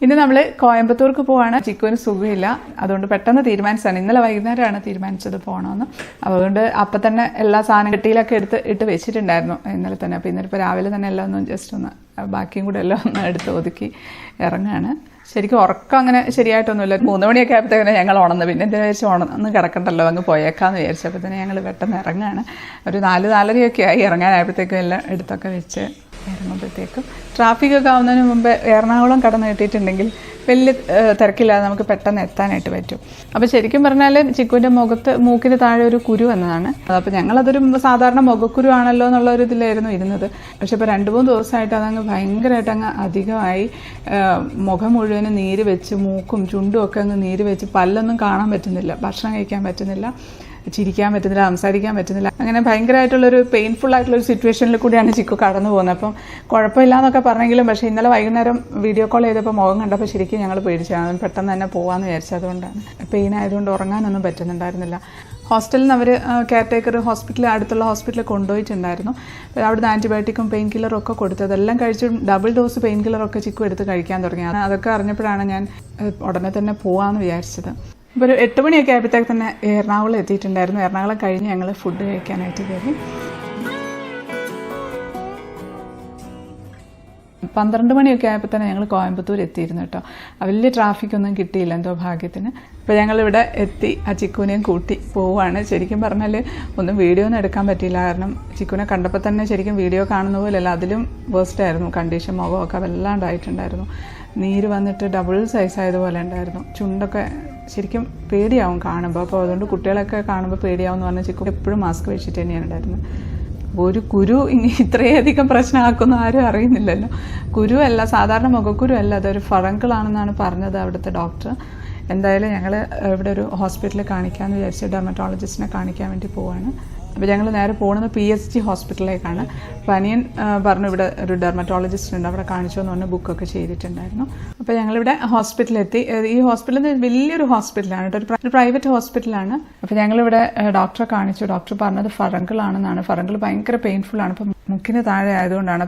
ഇന്ന് നമ്മൾ കോയമ്പത്തൂർക്ക് പോവാണ്. ചിക്കുവിന് സുഖമില്ല, അതുകൊണ്ട് പെട്ടെന്ന് തീരുമാനിച്ചതാണ്. ഇന്നലെ വൈകുന്നേരമാണ് തീരുമാനിച്ചത് പോകണമെന്ന്. അതുകൊണ്ട് അപ്പം തന്നെ എല്ലാ സാധനം കെട്ടിയിലൊക്കെ ഇട്ട് വെച്ചിട്ടുണ്ടായിരുന്നു ഇന്നലെ തന്നെ. അപ്പോൾ ഇന്നിപ്പോൾ രാവിലെ തന്നെ എല്ലാം ഒന്ന് ജസ്റ്റ് ഒന്ന് ബാക്കിയും കൂടെ എല്ലാം ഒന്ന് എടുത്ത് ഒതുക്കി ഇറങ്ങുകയാണ്. ശരിക്കും ഉറക്കം അങ്ങനെ ശരിയായിട്ടൊന്നുമില്ല. 3 മണിയൊക്കെ ആയപ്പോഴത്തേക്ക് ഞങ്ങൾ ഉണർന്ന്. പിന്നെ എന്തിനാ വിചാരിച്ച് ഉണർന്ന് കിടക്കണ്ടല്ലോ, അങ്ങ് പോയേക്കാന്ന് വിചാരിച്ചപ്പോൾ തന്നെ ഞങ്ങൾ പെട്ടെന്ന് ഇറങ്ങുകയാണ്. ഒരു 4-4:30 ആയി ഇറങ്ങാനായപ്പോഴത്തേക്കും എല്ലാം എടുത്തൊക്കെ വെച്ച് ഇറങ്ങുമ്പോഴത്തേക്കും ട്രാഫിക്കൊക്കെ ആവുന്നതിന് മുമ്പ് എറണാകുളം കടന്ന് കിട്ടിയിട്ടുണ്ടെങ്കിൽ വലിയ തിരക്കില്ലാതെ നമുക്ക് പെട്ടെന്ന് എത്താനായിട്ട് പറ്റും. അപ്പോൾ ശരിക്കും പറഞ്ഞാൽ ചിക്കുവിൻ്റെ മൂക്കിന് താഴെ ഒരു കുരു വന്നതാണ്. അപ്പോൾ ഞങ്ങളതൊരു സാധാരണ മുഖക്കുരു ആണല്ലോ എന്നുള്ള ഒരു ഇതിലായിരുന്നു ഇരുന്നത്. പക്ഷെ ഇപ്പോൾ 2-3 ദിവസമായിട്ട് അതങ്ങ് ഭയങ്കരമായിട്ട് അങ്ങ് അധികമായി. മുഖം മുഴുവനും നീര് വെച്ച്, മൂക്കും ചുണ്ടും ഒക്കെ അങ്ങ് നീര് വെച്ച്, പല്ലൊന്നും കാണാൻ പറ്റുന്നില്ല, ഭക്ഷണം കഴിക്കാൻ പറ്റുന്നില്ല, ചിരിക്കാൻ പറ്റുന്നില്ല, സംസാരിക്കാൻ പറ്റുന്നില്ല. അങ്ങനെ ഭയങ്കരമായിട്ടുള്ളൊരു പെയിൻഫുൾ ആയിട്ടുള്ളൊരു സിറ്റുവേഷനിൽ കൂടിയാണ് ചിക്കു കടന്നു പോകുന്നത്. അപ്പം കുഴപ്പമില്ല എന്നൊക്കെ പറഞ്ഞെങ്കിലും പക്ഷേ ഇന്നലെ വൈകുന്നേരം വീഡിയോ കോൾ ചെയ്തപ്പോൾ മുഖം കണ്ടപ്പോൾ ശരിക്കും ഞങ്ങൾ പേടിച്ചാണ്. പെട്ടെന്ന് തന്നെ പോകാമെന്ന് വിചാരിച്ചത്. അതുകൊണ്ടാണ്. പെയിൻ ആയതുകൊണ്ട് ഉറങ്ങാനൊന്നും പറ്റുന്നുണ്ടായിരുന്നില്ല. ഹോസ്റ്റലിൽ നിന്ന് അവർ കെയർടേക്കർ അടുത്തുള്ള ഹോസ്പിറ്റലിൽ കൊണ്ടുപോയിട്ടുണ്ടായിരുന്നു. അവിടുന്ന് ആൻറ്റിബയോട്ടിക്കും പെയിൻ കില്ലറും ഒക്കെ കൊടുത്തു. അതെല്ലാം കഴിച്ച് ഡബിൾ ഡോസ് പെയിൻ കില്ലറൊക്കെ ചിക്കു എടുത്ത് കഴിക്കാൻ തുടങ്ങി. അതൊക്കെ അറിഞ്ഞപ്പോഴാണ് ഞാൻ ഉടനെ തന്നെ പോകാമെന്ന് വിചാരിച്ചത്. ഇപ്പോൾ ഒരു 8 മണിയൊക്കെ ആയപ്പോഴത്തേക്ക് തന്നെ എറണാകുളം എത്തിയിട്ടുണ്ടായിരുന്നു. എറണാകുളം കഴിഞ്ഞ് ഞങ്ങൾ ഫുഡ് കഴിക്കാനായിട്ട് കയറി. 12 മണിയൊക്കെ ആയപ്പോൾ തന്നെ ഞങ്ങൾ കോയമ്പത്തൂർ എത്തിയിരുന്നു കേട്ടോ. വലിയ ട്രാഫിക്കൊന്നും കിട്ടിയില്ല എന്തോ ഭാഗ്യത്തിന്. ഇപ്പോൾ ഞങ്ങളിവിടെ എത്തി. ആ ചിക്കുവിനെയും കൂട്ടി പോവുകയാണ്. ശരിക്കും പറഞ്ഞാൽ ഒന്നും വീഡിയോ ഒന്നും എടുക്കാൻ പറ്റിയില്ല. കാരണം ചിക്കുവിനെ കണ്ടപ്പോൾ തന്നെ ശരിക്കും വീഡിയോ കാണുന്ന പോലെയല്ല, അതിലും വേസ്റ്റായിരുന്നു കണ്ടീഷൻ. മുഖമൊക്കെ വല്ലാണ്ടായിട്ടുണ്ടായിരുന്നു. നീര് വന്നിട്ട് ഡബിൾ സൈസ് ആയതുപോലെ ഉണ്ടായിരുന്നു. ചുണ്ടൊക്കെ ശരിക്കും പേടിയാവും കാണുമ്പോൾ. അപ്പോൾ അതുകൊണ്ട് കുട്ടികളൊക്കെ കാണുമ്പോൾ പേടിയാവും എന്ന് പറഞ്ഞാൽ ചിക്കു എപ്പോഴും മാസ്ക് വെച്ചിട്ട് തന്നെയാണ് ഉണ്ടായിരുന്നത്. ഒരു കുരു ഇനി ഇത്രയധികം പ്രശ്നമാക്കുന്ന ആരും അറിയുന്നില്ലല്ലോ. കുരു അല്ല, സാധാരണ മുഖക്കുരു അല്ല, അതൊരു ഫറങ്കിളാണെന്നാണ് പറഞ്ഞത് അവിടുത്തെ ഡോക്ടർ. എന്തായാലും ഞങ്ങൾ ഇവിടെ ഒരു ഹോസ്പിറ്റലിൽ കാണിക്കാമെന്ന് വിചാരിച്ച് ഡെർമറ്റോളജിസ്റ്റിനെ കാണിക്കാൻ വേണ്ടി പോവാണ്. അപ്പോൾ ഞങ്ങൾ നേരെ പോകുന്നത് PSG ഹോസ്പിറ്റലിലേക്കാണ്. അപ്പോൾ അനിയൻ പറഞ്ഞു ഇവിടെ ഒരു ഡെർമറ്റോളജിസ്റ്റ് ഉണ്ട്, അവിടെ കാണിച്ചു എന്ന് പറഞ്ഞ് ബുക്കൊക്കെ ചെയ്തിട്ടുണ്ടായിരുന്നു. അപ്പോൾ ഞങ്ങളിവിടെ ഹോസ്പിറ്റലിലെത്തി. ഈ ഹോസ്പിറ്റൽ വലിയൊരു ഹോസ്പിറ്റലാണ് കേട്ടോ, ഒരു പ്രൈവറ്റ് ഹോസ്പിറ്റലാണ്. അപ്പോൾ ഞങ്ങളിവിടെ ഡോക്ടറെ കാണിച്ചു. ഡോക്ടർ പറഞ്ഞത് ഫറങ്കിളാണെന്നാണ്. ഫറങ്കിൾ ഭയങ്കര പെയിൻഫുള്ളാണ്. അപ്പം മുക്കിന് താഴെ ആയതുകൊണ്ടാണ്.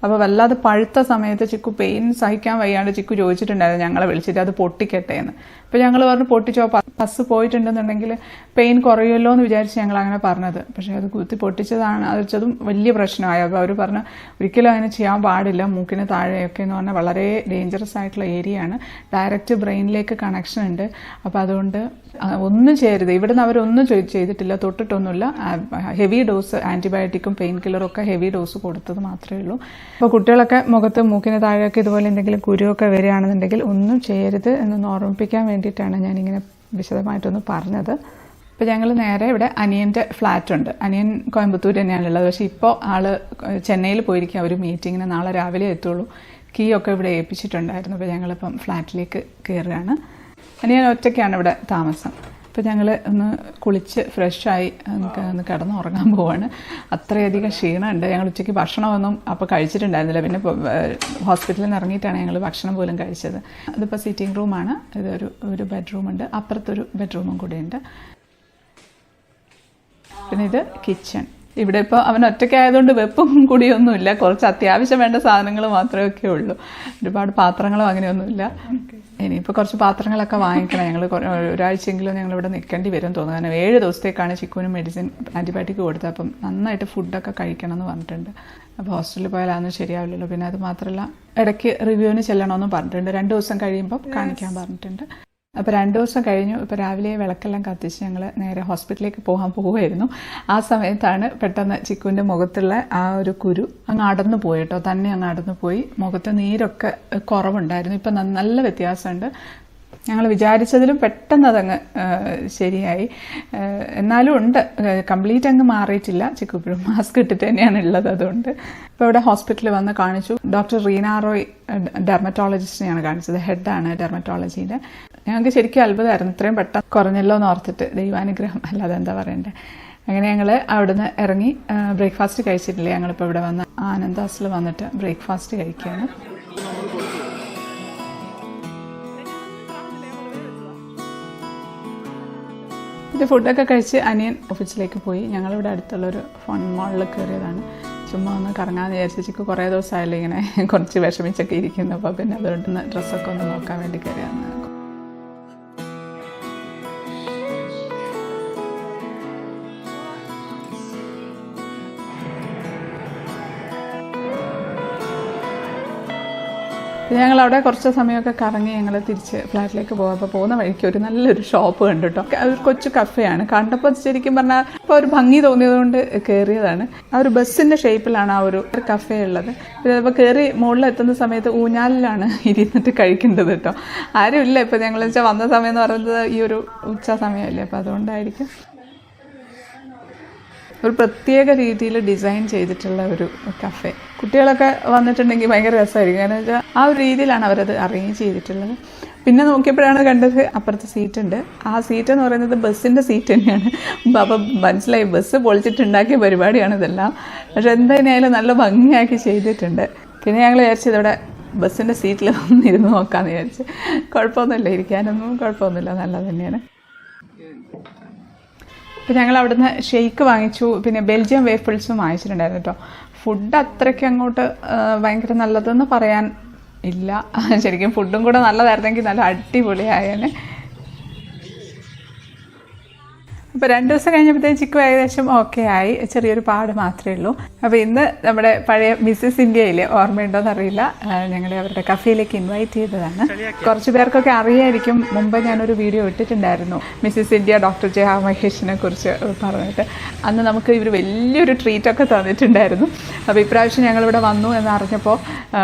അപ്പോൾ വല്ലാതെ പഴുത്ത സമയത്ത് ചിക്കു പെയിൻ സഹിക്കാൻ വയ്യാണ്ട് ചിക്കു ചോദിച്ചിട്ടുണ്ടായിരുന്നു ഞങ്ങളെ വിളിച്ചിട്ട് അത് പൊട്ടിക്കട്ടെ എന്ന്. അപ്പോൾ ഞങ്ങൾ പറഞ്ഞു പൊട്ടിച്ചോ, പസ് പോയിട്ടുണ്ടെന്നുണ്ടെങ്കിൽ പെയിൻ കുറയുമല്ലോ എന്ന് വിചാരിച്ച് ഞങ്ങൾ അങ്ങനെ പറഞ്ഞത്. പക്ഷേ അത് കുത്തി പൊട്ടിച്ചതാണ്. അതും വലിയ പ്രശ്നമായി. അപ്പോൾ അവർ പറഞ്ഞു ഒരിക്കലും അങ്ങനെ ചെയ്യാൻ പാടില്ല, മൂക്കിന് താഴെയൊക്കെ എന്ന് പറഞ്ഞാൽ വളരെ ഡേഞ്ചറസ് ആയിട്ടുള്ള ഏരിയയാണ്. ഡയറക്റ്റ് ബ്രെയിനിലേക്ക് കണക്ഷൻ ഉണ്ട്. അപ്പോൾ അതുകൊണ്ട് ഒന്നും ചെയ്യരുത്. ഇവിടുന്ന് അവരൊന്നും ചെയ്തിട്ടില്ല, തൊട്ടിട്ടൊന്നുമില്ല. ഹെവി ഡോസ് ആൻറ്റിബയോട്ടിക്കും പെയിൻ കില്ലറും ഒക്കെ ഹെവി ഡോസ് കൊടുത്തത് മാത്രമേ ഉള്ളൂ. അപ്പോൾ കുട്ടികളൊക്കെ മുഖത്ത് മൂക്കിന് താഴെയൊക്കെ ഇതുപോലെ എന്തെങ്കിലും കുരുവൊക്കെ വരികയാണെന്നുണ്ടെങ്കിൽ ഒന്നും ചെയ്യരുത് എന്നൊന്ന് ഓർമ്മിപ്പിക്കാൻ വേണ്ടിയിട്ടാണ് ഞാനിങ്ങനെ വിശദമായിട്ടൊന്ന് പറഞ്ഞത്. അപ്പോൾ ഞങ്ങൾ നേരെ ഇവിടെ അനിയൻ്റെ ഫ്ലാറ്റുണ്ട്. അനിയൻ കോയമ്പത്തൂർ തന്നെയാണുള്ളത്. പക്ഷേ ഇപ്പോൾ ആൾ ചെന്നൈയിൽ പോയിരിക്കുക. ഒരു മീറ്റിങ്ങിന് നാളെ രാവിലെ എത്തുള്ളൂ. കീ ഒക്കെ ഇവിടെ ഏൽപ്പിച്ചിട്ടുണ്ടായിരുന്നു. അപ്പോൾ ഞങ്ങളിപ്പം ഫ്ലാറ്റിലേക്ക് കയറുകയാണ്. അനിയൻ ഒറ്റയ്ക്കാണ് ഇവിടെ താമസം. അപ്പോൾ ഞങ്ങൾ ഒന്ന് കുളിച്ച് ഫ്രഷായി ഒന്ന് കിടന്നുറങ്ങാൻ പോവാണ്. അത്രയധികം ക്ഷീണമുണ്ട്. ഞങ്ങൾ ഉച്ചയ്ക്ക് ഭക്ഷണമൊന്നും അപ്പോൾ കഴിച്ചിട്ടുണ്ടായിരുന്നില്ല. പിന്നെ ഹോസ്പിറ്റലിൽ നിന്ന് ഇറങ്ങിയിട്ടാണ് ഞങ്ങൾ ഭക്ഷണം പോലും കഴിച്ചത്. അതിപ്പോൾ സിറ്റിംഗ് റൂമാണ്. ഇതൊരു ബെഡ്റൂമുണ്ട്, അപ്പുറത്തൊരു ബെഡ്റൂമും കൂടിയുണ്ട്. പിന്നെ ഇത് കിച്ചൺ. ഇവിടെ ഇപ്പോൾ അവൻ ഒറ്റയ്ക്കായതുകൊണ്ട് വെപ്പും കൂടിയൊന്നുമില്ല. കുറച്ച് അത്യാവശ്യം വേണ്ട സാധനങ്ങൾ മാത്രമേ ഒക്കെ ഉള്ളൂ. ഒരുപാട് പാത്രങ്ങളോ അങ്ങനെയൊന്നുമില്ല. ഇനിയിപ്പോൾ കുറച്ച് പാത്രങ്ങളൊക്കെ വാങ്ങിക്കണം. ഞങ്ങൾ ഒരാഴ്ചയെങ്കിലും ഞങ്ങളിവിടെ നിൽക്കേണ്ടി വരും തോന്നുന്നു. കാരണം 7 ദിവസത്തേക്കാണ് ചിക്കുവിന് മെഡിസിൻ ആൻറ്റിബയോട്ടിക് കൊടുത്തത്. അപ്പം നന്നായിട്ട് ഫുഡൊക്കെ കഴിക്കണം എന്ന് പറഞ്ഞിട്ടുണ്ട്. അപ്പോൾ ഹോസ്റ്റലിൽ പോയാൽ അതൊന്നും ശരിയാവില്ലല്ലോ. പിന്നെ അത് മാത്രമല്ല ഇടയ്ക്ക് റിവ്യൂവിന് ചെല്ലണമെന്നും പറഞ്ഞിട്ടുണ്ട്. 2 ദിവസം കഴിയുമ്പോൾ കാണിക്കാൻ പറഞ്ഞിട്ടുണ്ട്. അപ്പോൾ 2 ദിവസം കഴിഞ്ഞു. ഇപ്പോൾ രാവിലെ വിളക്കെല്ലാം കത്തിച്ച് ഞങ്ങൾ നേരെ ഹോസ്പിറ്റലിലേക്ക് പോവുമായിരുന്നു. ആ സമയത്താണ് പെട്ടെന്ന് ചിക്കുവിൻ്റെ മുഖത്തുള്ള ആ ഒരു കുരു അങ്ങ് അടന്നു പോയി കേട്ടോ. തന്നെ അങ്ങ് അടന്നു പോയി. മുഖത്ത് നീരൊക്കെ കുറവുണ്ടായിരുന്നു. ഇപ്പം നല്ല വ്യത്യാസമുണ്ട്. ഞങ്ങൾ വിചാരിച്ചതിലും പെട്ടെന്ന് അതങ്ങ് ശരിയായി. എന്നാലും ഉണ്ട്, കംപ്ലീറ്റ് അങ്ങ് മാറിയിട്ടില്ല. ചിക്കു ഇപ്പോഴും മാസ്ക് ഇട്ടിട്ട് തന്നെയാണ് ഉള്ളത്. അതുകൊണ്ട് ഇപ്പോൾ ഇവിടെ ഹോസ്പിറ്റലിൽ വന്ന് കാണിച്ചു. ഡോക്ടർ റീന റോയ് ഡെർമറ്റോളജിസ്റ്റിനെയാണ് കാണിച്ചത്. ഹെഡാണ് ഡെർമറ്റോളജിയുടെ. ഞങ്ങൾക്ക് ശരിക്കും അത്ഭുതമായിരുന്നു, ഇത്രയും പെട്ടെന്ന് കുറഞ്ഞല്ലോ എന്ന് ഓർത്തിട്ട്. ദൈവാനുഗ്രഹം അല്ലാതെ എന്താ പറയണ്ടേ. അങ്ങനെ ഞങ്ങൾ അവിടുന്ന് ഇറങ്ങി ബ്രേക്ക്ഫാസ്റ്റ് കഴിച്ചിട്ടില്ല. ഞങ്ങളിപ്പോൾ ഇവിടെ വന്ന് ആനന്ദാസിൽ വന്നിട്ട് ബ്രേക്ക്ഫാസ്റ്റ് കഴിക്കുകയാണ്. ഇത് ഫുഡൊക്കെ കഴിച്ച് അനിയൻ ഓഫീസിലേക്ക് പോയി. ഞങ്ങളിവിടെ അടുത്തുള്ളൊരു ഫൺ മാളിൽ കയറിയതാണ്. ചുമ്മാ ഒന്ന് കറങ്ങാമെന്ന് വിചാരിച്ചു. ചിക്കു കുറേ ദിവസമായാലും ഇങ്ങനെ കുറച്ച് വിഷമിച്ചൊക്കെ ഇരിക്കുന്നു. അപ്പോൾ പിന്നെ അതുകൊണ്ട് ഡ്രസ്സൊക്കെ ഒന്ന് നോക്കാൻ വേണ്ടി കയറിയാന്ന്. ഞങ്ങളവിടെ കുറച്ച് സമയമൊക്കെ കറങ്ങി ഞങ്ങൾ തിരിച്ച് ഫ്ലാറ്റിലേക്ക് പോകും. അപ്പോൾ പോകുന്ന വഴിക്ക് ഒരു നല്ലൊരു ഷോപ്പ് കണ്ടു കേട്ടോ. ഒരു കൊച്ചു കഫേയാണ്. കണ്ടപ്പോൾ ശരിക്കും പറഞ്ഞാൽ ഇപ്പോൾ ഒരു ഭംഗി തോന്നിയതുകൊണ്ട് കയറിയതാണ്. ആ ഒരു ബസ്സിൻ്റെ ഷേപ്പിലാണ് ആ ഒരു കഫേ ഉള്ളത്. പിന്നെ അപ്പോൾ കയറി മുകളിലെത്തുന്ന സമയത്ത് ഊഞ്ഞാലിലാണ് ഇരുന്നിട്ട് കഴിക്കേണ്ടത് കേട്ടോ. ആരുമില്ല. ഇപ്പോൾ ഞങ്ങൾ വെച്ചാൽ വന്ന സമയം എന്ന് പറയുന്നത് ഈ ഒരു ഉച്ച സമയമല്ലേ, അപ്പോൾ അതുകൊണ്ടായിരിക്കും. ഒരു പ്രത്യേക രീതിയിൽ ഡിസൈൻ ചെയ്തിട്ടുള്ള ഒരു കഫേ. കുട്ടികളൊക്കെ വന്നിട്ടുണ്ടെങ്കിൽ ഭയങ്കര രസമായിരിക്കും. കാരണം വെച്ചാൽ ആ ഒരു രീതിയിലാണ് അവരത് അറേഞ്ച് ചെയ്തിട്ടുള്ളത്. പിന്നെ നോക്കിയപ്പോഴാണ് കണ്ടത് അപ്പുറത്തെ സീറ്റുണ്ട്. ആ സീറ്റ് എന്ന് പറയുന്നത് ബസ്സിൻ്റെ സീറ്റ് തന്നെയാണ്. അപ്പം മനസ്സിലായി ബസ് പൊളിച്ചിട്ടുണ്ടാക്കിയ പരിപാടിയാണ് ഇതെല്ലാം. പക്ഷെ എന്തായാലും നല്ല ഭംഗിയാക്കി ചെയ്തിട്ടുണ്ട്. പിന്നെ ഞങ്ങൾ വിചാരിച്ചത് ഇവിടെ ബസ്സിൻ്റെ സീറ്റിൽ ഇരുന്ന് നോക്കാമെന്ന് വിചാരിച്ച്. കുഴപ്പമൊന്നുമില്ല, ഇരിക്കാനൊന്നും കുഴപ്പമൊന്നുമില്ല, നല്ലത് തന്നെയാണ്. അപ്പോൾ ഞങ്ങൾ അവിടുന്ന് ഷെയ്ക്ക് വാങ്ങിച്ചു. പിന്നെ ബെൽജിയം വേഫിൾസും വാങ്ങിച്ചിട്ടുണ്ടായിരുന്നു കേട്ടോ. ഫുഡ് അത്രയ്ക്ക് അങ്ങോട്ട് ഭയങ്കര നല്ലതെന്ന് പറയാൻ ഇല്ല. ശരിക്കും ഫുഡും കൂടെ നല്ലതായിരുന്നെങ്കിൽ നല്ല അടിപൊളിയായേനെ. അപ്പോൾ 2 ദിവസം കഴിഞ്ഞപ്പോഴത്തേക്കും ചിക്കു ഏകദേശം ഓക്കെ ആയി. ചെറിയൊരു പാട് മാത്രമേ ഉള്ളൂ. അപ്പോൾ ഇന്ന് നമ്മുടെ പഴയ മിസ്സിസ് ഇന്ത്യയിലെ ഓർമ്മയുണ്ടോയെന്ന് അറിയില്ല, ഞങ്ങളെ അവരുടെ കഫേയിലേക്ക് ഇൻവൈറ്റ് ചെയ്തതാണ്. കുറച്ച് പേർക്കൊക്കെ അറിയായിരിക്കും, മുമ്പ് ഞാനൊരു വീഡിയോ ഇട്ടിട്ടുണ്ടായിരുന്നു മിസ്സിസ് ഇന്ത്യ ഡോക്ടർ ജെ മഹേഷിനെ കുറിച്ച് പറഞ്ഞിട്ട്. അന്ന് നമുക്ക് ഇവർ വലിയൊരു ട്രീറ്റൊക്കെ തന്നിട്ടുണ്ടായിരുന്നു. അപ്പോൾ ഇപ്രാവശ്യം ഞങ്ങളിവിടെ വന്നു എന്നറിഞ്ഞപ്പോൾ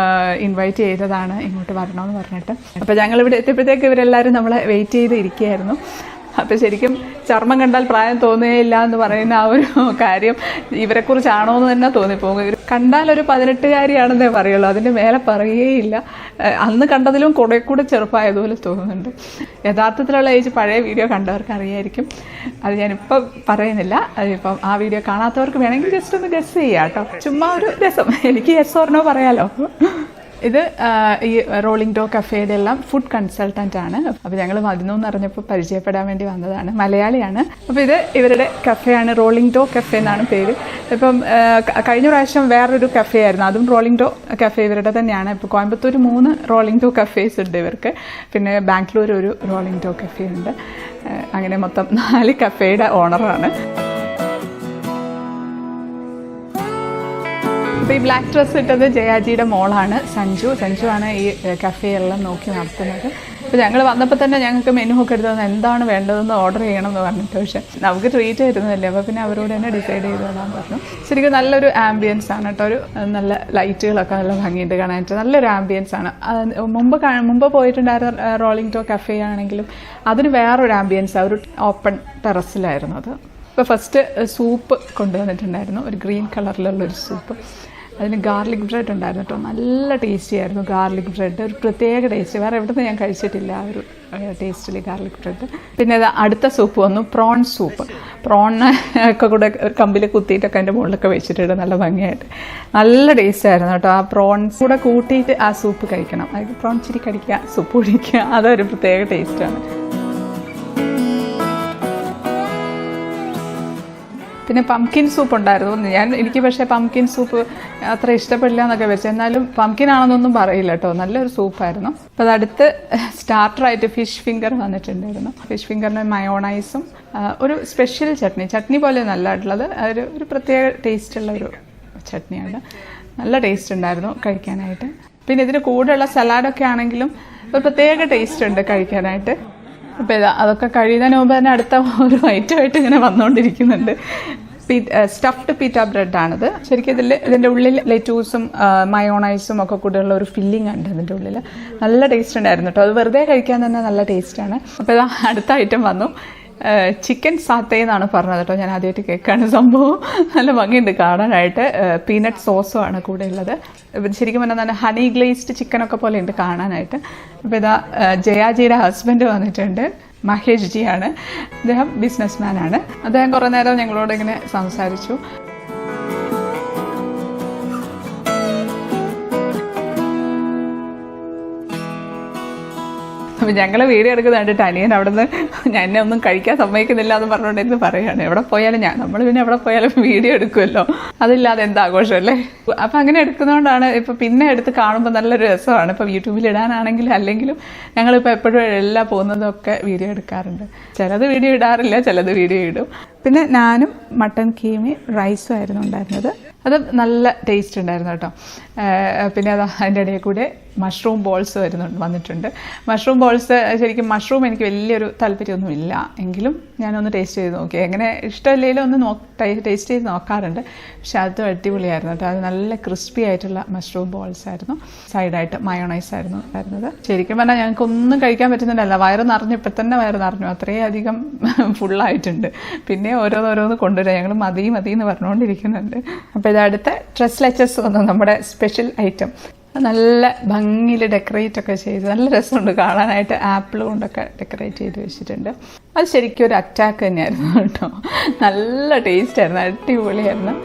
ഇൻവൈറ്റ് ചെയ്തതാണ്, ഇങ്ങോട്ട് വരണമെന്ന് പറഞ്ഞിട്ട്. അപ്പോൾ ഞങ്ങളിവിടെ എത്തിയപ്പോഴത്തേക്ക് ഇവരെല്ലാവരും നമ്മളെ വെയിറ്റ് ചെയ്ത് ഇരിക്കുകയായിരുന്നു. അപ്പോൾ ശരിക്കും ചർമ്മം കണ്ടാൽ പ്രായം തോന്നുകയില്ല എന്ന് പറയുന്ന ആ ഒരു കാര്യം ഇവരെക്കുറിച്ചാണോ എന്ന് തന്നെ തോന്നിപ്പോകും. ഇവർ കണ്ടാൽ ഒരു 18കാരിയാണെന്നേ പറയുള്ളൂ, അതിൻ്റെ മേലെ പറയുകയില്ല. അന്ന് കണ്ടതിലും കൂടെ ചെറുപ്പമായതുപോലെ തോന്നുന്നുണ്ട്. യഥാർത്ഥത്തിലുള്ള ഏജ് പഴയ വീഡിയോ കണ്ടവർക്ക് അറിയായിരിക്കും. അത് ഞാനിപ്പോൾ പറയുന്നില്ല. അതിപ്പം ആ വീഡിയോ കാണാത്തവർക്ക് വേണമെങ്കിൽ ജസ്റ്റ് ഒന്ന് ഗസ് ചെയ്യാം കേട്ടോ. ചുമ്മാ ഒരു രസം. എനിക്ക് യെസ് ഓർ നോ പറയാലോ. ഇത് ഈ റോളിംഗ് ഡോ കഫേയുടെ എല്ലാം ഫുഡ് കൺസൾട്ടൻ്റ് ആണ്. അപ്പോൾ ഞങ്ങൾ മതിനൊന്ന് അറിഞ്ഞപ്പോൾ പരിചയപ്പെടാൻ വേണ്ടി വന്നതാണ്. മലയാളിയാണ്. അപ്പോൾ ഇത് ഇവരുടെ കഫേയാണ്, റോളിംഗ് ഡോ കഫേ എന്നാണ് പേര്. ഇപ്പം കഴിഞ്ഞ പ്രാവശ്യം വേറൊരു കഫേ ആയിരുന്നു, അതും റോളിംഗ് ഡോ കഫേ ഇവരുടെ തന്നെയാണ്. ഇപ്പോൾ കോയമ്പത്തൂർ 3 റോളിംഗ് ഡോ കഫേസ് ഉണ്ട് ഇവർക്ക്. പിന്നെ ബാംഗ്ലൂർ ഒരു റോളിംഗ് ഡോ കഫേ ഉണ്ട്. അങ്ങനെ മൊത്തം 4 കഫേയുടെ ഓണറാണ്. അപ്പോൾ ഈ ബ്ലാക്ക് ഡ്രസ്സ് ഇട്ടത് ജയാജിയുടെ മോളാണ്, സഞ്ജു ആണ് ഈ കഫേയെല്ലാം നോക്കി നടത്തുന്നത്. അപ്പോൾ ഞങ്ങൾ വന്നപ്പോൾ തന്നെ ഞങ്ങൾക്ക് മെനു ഒക്കെ എടുത്തത് എന്താണ് വേണ്ടതെന്ന് ഓർഡർ ചെയ്യണം എന്ന് പറഞ്ഞിട്ട്. പക്ഷേ നമുക്ക് ട്രീറ്റ് തരുന്നതല്ലേ, അപ്പോൾ പിന്നെ അവരോട് തന്നെ ഡിസൈഡ് ചെയ്തോളാൻ പറഞ്ഞു. ശരിക്കും നല്ലൊരു ആംബിയൻസ് ആണ് കേട്ടോ. ഒരു നല്ല ലൈറ്റുകളൊക്കെ നല്ല ഭംഗിയുണ്ട് കാണാനായിട്ട്. നല്ലൊരു ആംബിയൻസ് ആണ്. മുമ്പ് പോയിട്ടുണ്ടായിരുന്ന റോളിംഗ് ഡോ കഫേ ആണെങ്കിലും അതിന് വേറൊരു ആംബിയൻസാണ്. ഒരു ഓപ്പൺ ടെറസിലായിരുന്നു അത്. ഇപ്പോൾ ഫസ്റ്റ് സൂപ്പ് കൊണ്ടുവന്നിട്ടുണ്ടായിരുന്നു, ഒരു ഗ്രീൻ കളറിലുള്ളൊരു സൂപ്പ്. അതിന് ഗാർലിക് ബ്രെഡ് ഉണ്ടായിരുന്നു കേട്ടോ. നല്ല ടേസ്റ്റി ആയിരുന്നു ഗാർലിക് ബ്രെഡ്. ഒരു പ്രത്യേക ടേസ്റ്റ്, വേറെ എവിടുന്ന് ഞാൻ കഴിച്ചിട്ടില്ല ആ ഒരു ടേസ്റ്റിൽ ഗാർലിക് ബ്രെഡ്. പിന്നെ ഇത് അടുത്ത സൂപ്പ് വന്നു, പ്രോൺ സൂപ്പ്. പ്രോണൊക്കെ കൂടെ ഒരു കമ്പിൽ കുത്തിയിട്ടൊക്കെ അതിൻ്റെ മുകളിലൊക്കെ വെച്ചിട്ടുണ്ട് നല്ല ഭംഗിയായിട്ട്. നല്ല ടേസ്റ്റ് ആയിരുന്നു കേട്ടോ. ആ പ്രോൺസ് കൂടെ കൂട്ടിയിട്ട് ആ സൂപ്പ് കഴിക്കണം. അതായത് പ്രോൺ ചിരി കടിക്കുക, സൂപ്പ് കുടിക്കുക, അതൊരു പ്രത്യേക ടേസ്റ്റാണ്. പിന്നെ പംകിൻ സൂപ്പ് ഉണ്ടായിരുന്നു. എനിക്ക് പക്ഷേ പംകിൻ സൂപ്പ് അത്ര ഇഷ്ടപ്പെടില്ല എന്നൊക്കെ വെച്ചു. എന്നാലും പംകിൻ ആണെന്നൊന്നും പറയില്ല കേട്ടോ, നല്ലൊരു സൂപ്പായിരുന്നു. അപ്പോൾ അതടുത്ത് സ്റ്റാർട്ടറായിട്ട് ഫിഷ് ഫിംഗർ വന്നിട്ടുണ്ടായിരുന്നു. ഫിഷ് ഫിംഗറിന് മയോണൈസും ഒരു സ്പെഷ്യൽ ചട്നി പോലെ നല്ലതായിട്ടുള്ളത്. ഒരു പ്രത്യേക ടേസ്റ്റുള്ള ഒരു ചട്നിയാണ്. നല്ല ടേസ്റ്റ് ഉണ്ടായിരുന്നു കഴിക്കാനായിട്ട്. പിന്നെ ഇതിന് കൂടെയുള്ള സലാഡൊക്കെ ആണെങ്കിലും ഒരു പ്രത്യേക ടേസ്റ്റ് ഉണ്ട് കഴിക്കാനായിട്ട്. അപ്പോൾ അതൊക്കെ കഴിയുന്നതിന് മുമ്പ് തന്നെ അടുത്ത ഒരു ഐറ്റമായിട്ട് ഇങ്ങനെ വന്നുകൊണ്ടിരിക്കുന്നുണ്ട്. Stuffed pitta ബ്രെഡാണിത്. ശരിക്കും ഇതിൻ്റെ ഉള്ളിൽ ലെറ്റൂസും മയോണൈസും ഒക്കെ കൂടെയുള്ള ഒരു ഫില്ലിംഗ് ഉണ്ട് ഇതിൻ്റെ ഉള്ളിൽ. നല്ല ടേസ്റ്റ് ഉണ്ടായിരുന്നു കേട്ടോ. അത് വെറുതെ കഴിക്കാൻ തന്നെ നല്ല ടേസ്റ്റാണ്. അപ്പോൾ ഇതാ അടുത്ത ഐറ്റം വന്നു. ചിക്കൻ സാത്തേ എന്നാണ് പറഞ്ഞത് കേട്ടോ. ഞാൻ ആദ്യമായിട്ട് കേൾക്കാണ് സംഭവം. നല്ല ഭംഗിയുണ്ട് കാണാനായിട്ട്. പീനട്ട് സോസും ആണ് കൂടെ ഉള്ളത്. ശരിക്കും പറഞ്ഞാൽ നല്ല ഹണി ഗ്ലേസ്ഡ് ചിക്കനൊക്കെ പോലെ ഉണ്ട് കാണാനായിട്ട്. അപ്പോൾ ഇതാ ജയാജിയുടെ ഹസ്ബൻഡ് വന്നിട്ടുണ്ട്, മഹേഷ് ജി ആണ്. അദ്ദേഹം ബിസിനസ്മാനാണ്. അദ്ദേഹം കുറേ നേരം ഞങ്ങളോട് ഇങ്ങനെ സംസാരിച്ചു. അപ്പം ഞങ്ങൾ വീഡിയോ എടുക്കുന്നത് കണ്ടിട്ട് അനിയൻ അവിടെ നിന്ന് എന്നെ ഒന്നും കഴിക്കാൻ സമ്മതിക്കുന്നില്ല എന്ന് പറഞ്ഞുകൊണ്ടിരുന്ന് പറയുകയാണ്. എവിടെ പോയാലും നമ്മൾ പിന്നെ എവിടെ പോയാലും വീഡിയോ എടുക്കുമല്ലോ, അതില്ലാതെ എന്താ ആഘോഷമല്ലേ. അപ്പം അങ്ങനെ എടുക്കുന്നതുകൊണ്ടാണ് ഇപ്പം പിന്നെ എടുത്ത് കാണുമ്പോൾ നല്ലൊരു രസമാണ്. ഇപ്പം യൂട്യൂബിൽ ഇടാനാണെങ്കിലും അല്ലെങ്കിലും ഞങ്ങളിപ്പോൾ എപ്പോഴും എല്ലാ പോകുന്നതൊക്കെ വീഡിയോ എടുക്കാറുണ്ട്. ചിലത് വീഡിയോ ഇടാറില്ല, ചിലത് വീഡിയോ ഇടും. പിന്നെ നാനും മട്ടൻ കീമി റൈസും ആയിരുന്നു ഉണ്ടായിരുന്നത്. അത് നല്ല ടേസ്റ്റ് ഉണ്ടായിരുന്നു കേട്ടോ. പിന്നെ അത് അതിൻ്റെ ഇടയിൽ കൂടെ മഷ്റൂം ബോൾസ് വന്നിട്ടുണ്ട്. മഷ്റൂം ബോൾസ് ശരിക്കും മഷ്റൂം എനിക്ക് വലിയൊരു താല്പര്യമൊന്നുമില്ല, എങ്കിലും ഞാനൊന്ന് ടേസ്റ്റ് ചെയ്ത് നോക്കി. എങ്ങനെ ഇഷ്ടമില്ലെങ്കിലും ഒന്ന് ടേസ്റ്റ് ചെയ്ത് നോക്കാറുണ്ട്. പക്ഷെ അത് അടിപൊളിയായിരുന്നു കേട്ടോ. അത് നല്ല ക്രിസ്പി ആയിട്ടുള്ള മഷ്റൂം ബോൾസ് ആയിരുന്നു. സൈഡായിട്ട് മയോണൈസ് ആയിരുന്നു വരുന്നത്. ശരിക്കും പറഞ്ഞാൽ ഞങ്ങൾക്കൊന്നും കഴിക്കാൻ പറ്റുന്നില്ല. വയറ് നിറഞ്ഞു, ഇപ്പം തന്നെ വയറ് നിറഞ്ഞു, അത്രയും അധികം ഫുള്ളായിട്ടുണ്ട്. പിന്നെ ഓരോന്ന് കൊണ്ടുവരാം. ഞങ്ങൾ മതി എന്ന് പറഞ്ഞുകൊണ്ടിരിക്കുന്നുണ്ട്. അപ്പോൾ ഇത് അടുത്ത ട്രസ്ലെച്ചസ് വന്നു, നമ്മുടെ സ്പെഷ്യൽ ഐറ്റം. നല്ല ഭംഗിയിൽ ഡെക്കറേറ്റ് ഒക്കെ ചെയ്ത് നല്ല രസമുണ്ട് കാണാനായിട്ട്. ആപ്പിൾ കൊണ്ടൊക്കെ ഡെക്കറേറ്റ് ചെയ്ത് വെച്ചിട്ടുണ്ട്. അത് ശരിക്കും ഒരു അറ്റാക്ക് തന്നെയായിരുന്നു കേട്ടോ. നല്ല ടേസ്റ്റ് ആയിരുന്നു, അടിപൊളിയായിരുന്നു.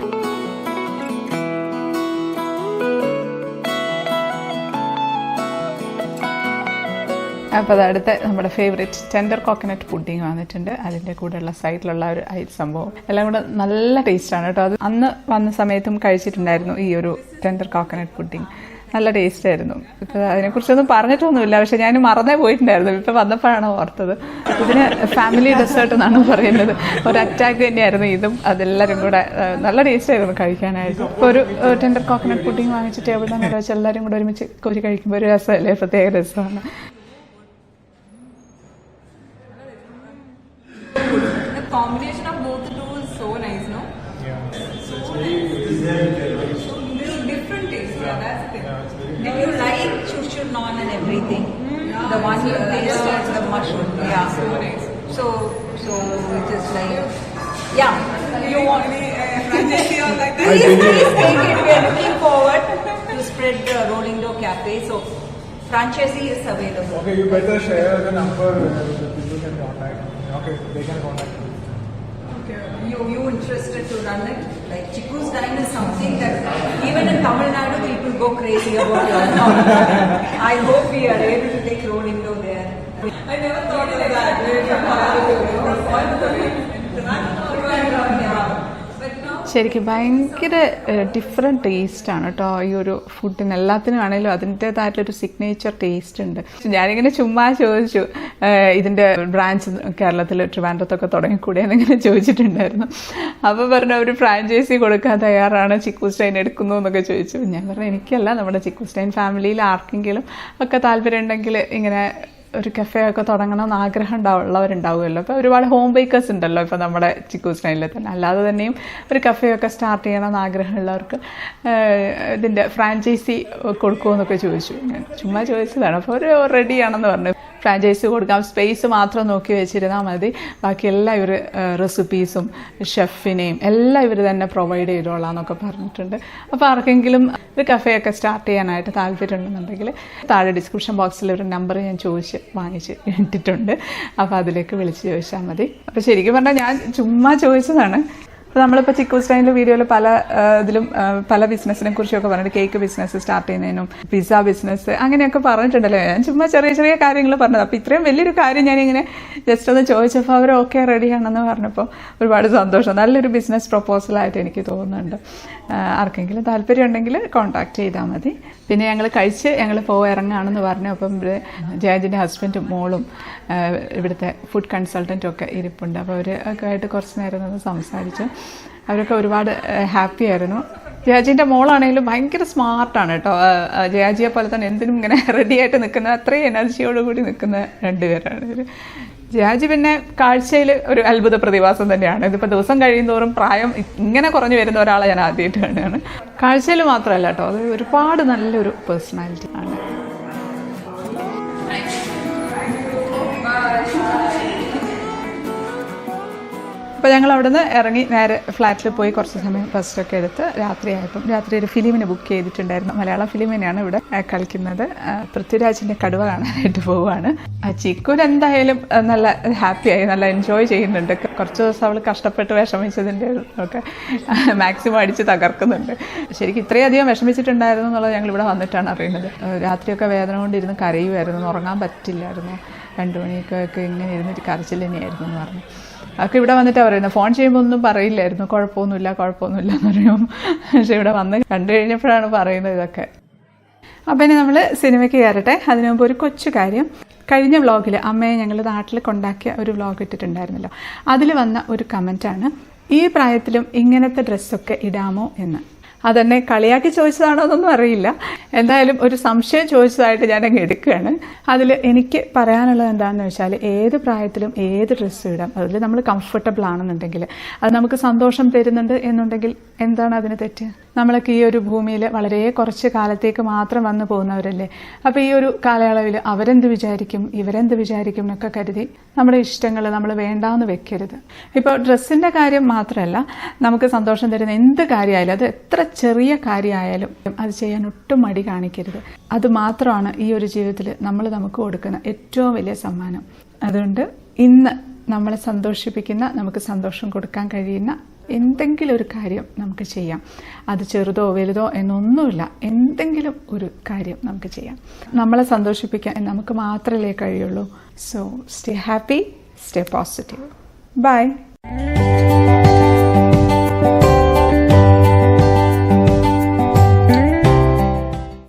അപ്പോൾ അതടുത്ത് നമ്മുടെ ഫേവറേറ്റ് ടെൻഡർ കോക്കനട്ട് പുഡിങ് വന്നിട്ടുണ്ട്. അതിൻ്റെ കൂടെയുള്ള സൈഡിലുള്ള ഒരു സംഭവം എല്ലാം കൂടെ നല്ല ടേസ്റ്റാണ് കേട്ടോ. അത് അന്ന് വന്ന സമയത്തും കഴിച്ചിട്ടുണ്ടായിരുന്നു ഈ ഒരു ടെൻഡർ കോക്കനട്ട് പുഡിങ്. നല്ല ടേസ്റ്റ് ആയിരുന്നു. ഇപ്പോൾ അതിനെക്കുറിച്ചൊന്നും പറഞ്ഞിട്ടൊന്നുമില്ല, പക്ഷെ ഞാൻ മറന്നേ പോയിട്ടുണ്ടായിരുന്നു. ഇപ്പോൾ വന്നപ്പോഴാണ് ഓർത്തത്. ഇതിന് ഫാമിലി ഡെസേർട്ട് എന്നാണ് പറയുന്നത്. ഒരു അറ്റാക്ക് തന്നെയായിരുന്നു ഇതും. അതെല്ലാവരും കൂടെ നല്ല ടേസ്റ്റ് ആയിരുന്നു കഴിക്കാനായിട്ട്. ഇപ്പോൾ ഒരു ടെൻഡർ കോക്കനട്ട് പുഡിങ് വാങ്ങിച്ചിട്ട് എവിടെ നിന്ന് വെച്ച് എല്ലാവരും കൂടെ ഒരുമിച്ച് കോരി കഴിക്കുമ്പോൾ ഒരു രസമല്ലേ, പ്രത്യേക രസമാണ്. Combination of both the two is so nice, no? Yeah. So nice. So different taste. Yeah, that's the thing. Did you like churchur naan and everything? Yeah. The one you tasted, the mushroom. Yeah. So nice. So it is like, yeah. You want any franchise or like that? Please take it. We are looking forward to spread the Rolling Door Cafe. So franchisee is available. Okay, you better share the number that people can contact. Okay, they can contact you. You interested to run it? Like Chikkus Dine is something that even in Tamil Nadu people go crazy about your name. I hope we are able to take Rolling Door there. I never thought of that. ശരിക്കും ഭയങ്കര different ടേസ്റ്റാണ് കേട്ടോ ഈ ഒരു ഫുഡിന്. എല്ലാത്തിനും ആണെങ്കിലും അതിൻ്റേതായിട്ടൊരു signature taste ഉണ്ട്. ഞാനിങ്ങനെ ചുമ്മാ ചോദിച്ചു, ഇതിൻ്റെ ബ്രാഞ്ച് കേരളത്തിൽ ട്രിവാൻഡ്രത്തൊക്കെ തുടങ്ങിക്കൂടെ എന്നിങ്ങനെ ചോദിച്ചിട്ടുണ്ടായിരുന്നു. അപ്പോൾ പറഞ്ഞു ഒരു ഫ്രാഞ്ചൈസി കൊടുക്കാൻ തയ്യാറാണ്, ചിക്കൂസ് ഡൈൻ എടുക്കുന്നു എന്നൊക്കെ ചോദിച്ചു. ഞാൻ പറഞ്ഞു എനിക്കല്ല, നമ്മുടെ ചിക്കൂസ് ഡൈൻ ഫാമിലിയിൽ ആർക്കെങ്കിലും ഒക്കെ താല്പര്യം ഉണ്ടെങ്കിൽ ഇങ്ങനെ ഒരു കഫേ ഒക്കെ തുടങ്ങണമെന്ന് ആഗ്രഹം ഉള്ളവരുണ്ടാവുമല്ലോ. അപ്പോൾ ഒരുപാട് ഹോം ബേക്കേഴ്സ് ഉണ്ടല്ലോ ഇപ്പോൾ നമ്മുടെ ചിക്കൂസ് ഡൈനിൽ തന്നെ. അല്ലാതെ തന്നെയും ഒരു കഫേ ഒക്കെ സ്റ്റാർട്ട് ചെയ്യണമെന്ന് ആഗ്രഹമുള്ളവർക്ക് ഇതിൻ്റെ ഫ്രാഞ്ചൈസി കൊടുക്കുമെന്നൊക്കെ ചോദിച്ചു. ഞാൻ ചുമ്മാ ചോദിച്ചതാണ്. അപ്പോൾ അവർ റെഡിയാണെന്ന് പറഞ്ഞു. ഫ്രാഞ്ചൈസി കൊടുക്കാം, സ്പേസ് മാത്രം നോക്കി വെച്ചിരുന്നാൽ മതി, ബാക്കി എല്ലാം ഇവർ റെസിപ്പീസും ഷെഫിനെയും എല്ലാം ഇവർ തന്നെ പ്രൊവൈഡ് ചെയ്തോളാം എന്നൊക്കെ പറഞ്ഞിട്ടുണ്ട്. അപ്പോൾ ആർക്കെങ്കിലും ഒരു കഫേയൊക്കെ സ്റ്റാർട്ട് ചെയ്യാനായിട്ട് താല്പര്യമുണ്ടെന്നുണ്ടെങ്കിൽ താഴെ ഡിസ്ക്രിപ്ഷൻ ബോക്സിൽ ഒരു നമ്പർ ഞാൻ വാങ്ങിച്ച് ഇട്ടിട്ടുണ്ട്. അപ്പോൾ അതിലേക്ക് വിളിച്ച് ചോദിച്ചാൽ മതി. അപ്പോൾ ശരിക്കും പറഞ്ഞാൽ ഞാൻ ചുമ്മാ ചോദിച്ചതാണ്. അപ്പോൾ നമ്മളിപ്പോൾ ചിക്കൂസ് ഡൈനിലെ വീഡിയോയിൽ പല ബിസിനസ്സിനെ കുറിച്ചൊക്കെ പറഞ്ഞിട്ട്, കേക്ക് ബിസിനസ് സ്റ്റാർട്ട് ചെയ്യുന്നതിനും പിസ്സ ബിസിനസ് അങ്ങനെയൊക്കെ പറഞ്ഞിട്ടുണ്ടല്ലോ. ഞാൻ ചുമ്മാ ചെറിയ കാര്യങ്ങൾ പറഞ്ഞത്. അപ്പോൾ ഇത്രയും വലിയൊരു കാര്യം ഞാനിങ്ങനെ ജസ്റ്റ് ഒന്ന് ചോദിച്ചപ്പോൾ അവർ ഓക്കെ റെഡിയാണെന്ന് പറഞ്ഞപ്പോൾ ഒരുപാട് സന്തോഷം. നല്ലൊരു ബിസിനസ് പ്രൊപ്പോസലായിട്ട് എനിക്ക് തോന്നുന്നുണ്ട്. ആർക്കെങ്കിലും താല്പര്യം ഉണ്ടെങ്കിൽ കോൺടാക്ട് ചെയ്താൽ മതി. പിന്നെ ഞങ്ങൾ ഇറങ്ങുകയാണെന്ന് പറഞ്ഞു. അപ്പം ജയജിൻ്റെ ഹസ്ബൻഡും മോളും ഇവിടുത്തെ ഫുഡ് കൺസൾട്ടൻറ്റും ഒക്കെ ഇരിപ്പുണ്ട്. അപ്പോൾ അവരൊക്കെ ആയിട്ട് കുറച്ച് നേരം നിന്ന് സംസാരിച്ചു. അവരൊക്കെ ഒരുപാട് ഹാപ്പി ആയിരുന്നു. ജയാജിൻ്റെ മോളാണെങ്കിലും ഭയങ്കര സ്മാർട്ടാണ് കേട്ടോ. ജയാജിയെ പോലെ തന്നെ എന്തിനും ഇങ്ങനെ റെഡിയായിട്ട് നിൽക്കുന്ന, അത്രയും എനർജിയോടുകൂടി നിൽക്കുന്ന രണ്ടുപേരാണ് ഇവർ. ജയാജി പിന്നെ കാഴ്ചയിൽ ഒരു അത്ഭുത പ്രതിഭാസം തന്നെയാണ്. ഇതിപ്പോൾ ദിവസം കഴിയുന്തോറും പ്രായം ഇങ്ങനെ കുറഞ്ഞു വരുന്ന ഒരാളെ ഞാൻ ആദ്യമായിട്ട് കാണുകയാണ്. കാഴ്ചയിൽ മാത്രമല്ല കേട്ടോ, അത് ഒരുപാട് നല്ലൊരു പേഴ്സണാലിറ്റി ആണ്. അപ്പോൾ ഞങ്ങൾ അവിടെ നിന്ന് ഇറങ്ങി നേരെ ഫ്ലാറ്റിൽ പോയി കുറച്ച് സമയം റെസ്റ്റൊക്കെ എടുത്ത് രാത്രി ഒരു ഫിലിമിന് ബുക്ക് ചെയ്തിട്ടുണ്ടായിരുന്നു. മലയാളം ഫിലിമിനെയാണ് ഇവിടെ കളിക്കുന്നത്. പൃഥ്വിരാജിൻ്റെ കടുവ കാണാനായിട്ട് പോവുകയാണ്. ചിക്കുൻ എന്തായാലും നല്ല ഹാപ്പിയായി, നല്ല എൻജോയ് ചെയ്യുന്നുണ്ട്. കുറച്ച് ദിവസം അവൾ കഷ്ടപ്പെട്ട് വിഷമിച്ചതിൻ്റെ ഒക്കെ മാക്സിമം അടിച്ച് തകർക്കുന്നുണ്ട്. ശരിക്കും ഇത്രയധികം വിഷമിച്ചിട്ടുണ്ടായിരുന്നു എന്നുള്ളത് ഞങ്ങളിവിടെ വന്നിട്ടാണ് അറിയുന്നത്. രാത്രിയൊക്കെ വേദന കൊണ്ടിരുന്ന് കരയുമായിരുന്നു, ഉറങ്ങാൻ പറ്റില്ലായിരുന്നു. 2 മണിയൊക്കെ ഇങ്ങനെ ഇരുന്നിട്ട് കരച്ചിൽ തന്നെയായിരുന്നു എന്ന് പറഞ്ഞു. അതൊക്കെ ഇവിടെ വന്നിട്ടാണ് പറയുന്നത്. ഫോൺ ചെയ്യുമ്പോൾ ഒന്നും പറയില്ലായിരുന്നു, കുഴപ്പമൊന്നുമില്ല എന്ന് പറയും. പക്ഷെ ഇവിടെ വന്ന് കണ്ടു കഴിഞ്ഞപ്പോഴാണ് പറയുന്നത് ഇതൊക്കെ. അപ്പം ഇനി നമ്മൾ സിനിമയ്ക്ക് കയറട്ടെ. അതിനു മുമ്പ് ഒരു കൊച്ചു കാര്യം. കഴിഞ്ഞ വ്ളോഗിൽ അമ്മയെ ഞങ്ങൾ നാട്ടിൽ കൊണ്ടാക്കിയ ഒരു വ്ളോഗ് ഇട്ടിട്ടുണ്ടായിരുന്നല്ലോ. അതിൽ വന്ന ഒരു കമൻറ്റാണ്, ഈ പ്രായത്തിലും ഇങ്ങനത്തെ ഡ്രസ്സൊക്കെ ഇടാമോ എന്ന്. അതെന്നെ കളിയാക്കി ചോദിച്ചതാണോ എന്നൊന്നും അറിയില്ല. എന്തായാലും ഒരു സംശയം ചോദിച്ചതായിട്ട് ഞാനങ്ങ് എടുക്കുകയാണ്. അതിൽ എനിക്ക് പറയാനുള്ളത് എന്താണെന്ന് വെച്ചാൽ, ഏത് പ്രായത്തിലും ഏത് ഡ്രസ്സ് ഇടാം. അതിൽ നമ്മൾ കംഫർട്ടബിൾ ആണെന്നുണ്ടെങ്കിൽ, അത് നമുക്ക് സന്തോഷം തരുന്നുണ്ട് എന്നുണ്ടെങ്കിൽ എന്താണ് അതിന് തെറ്റ്? നമ്മളൊക്കെ ഈ ഒരു ഭൂമിയിൽ വളരെ കുറച്ച് കാലത്തേക്ക് മാത്രം വന്നു പോകുന്നവരല്ലേ. അപ്പോൾ ഈ ഒരു കാലയളവിൽ അവരെന്ത് വിചാരിക്കും, ഇവരെന്ത് വിചാരിക്കും എന്നൊക്കെ കരുതി നമ്മുടെ ഇഷ്ടങ്ങൾ നമ്മൾ വേണ്ടാന്ന് വെക്കരുത്. ഇപ്പോൾ ഡ്രസ്സിൻ്റെ കാര്യം മാത്രമല്ല, നമുക്ക് സന്തോഷം തരുന്ന എന്ത് കാര്യമായാലും, അത് എത്ര ചെറിയ കാര്യമായാലും അത് ചെയ്യാൻ ഒട്ടും മടി കാണിക്കരുത്. അത് മാത്രമാണ് ഈ ഒരു ജീവിതത്തിൽ നമ്മൾ നമുക്ക് കൊടുക്കുന്ന ഏറ്റവും വലിയ സമ്മാനം. അതുകൊണ്ട് ഇന്ന് നമ്മളെ സന്തോഷിപ്പിക്കുന്ന, നമുക്ക് സന്തോഷം കൊടുക്കാൻ കഴിയുന്ന എന്തെങ്കിലും ഒരു കാര്യം നമുക്ക് ചെയ്യാം. അത് ചെറുതോ വലുതോ എന്നൊന്നുമില്ല, എന്തെങ്കിലും ഒരു കാര്യം നമുക്ക് ചെയ്യാം. നമ്മളെ സന്തോഷിപ്പിക്കാൻ നമുക്ക് മാത്രമല്ലേ കഴിയുള്ളൂ. So stay happy, stay positive. By.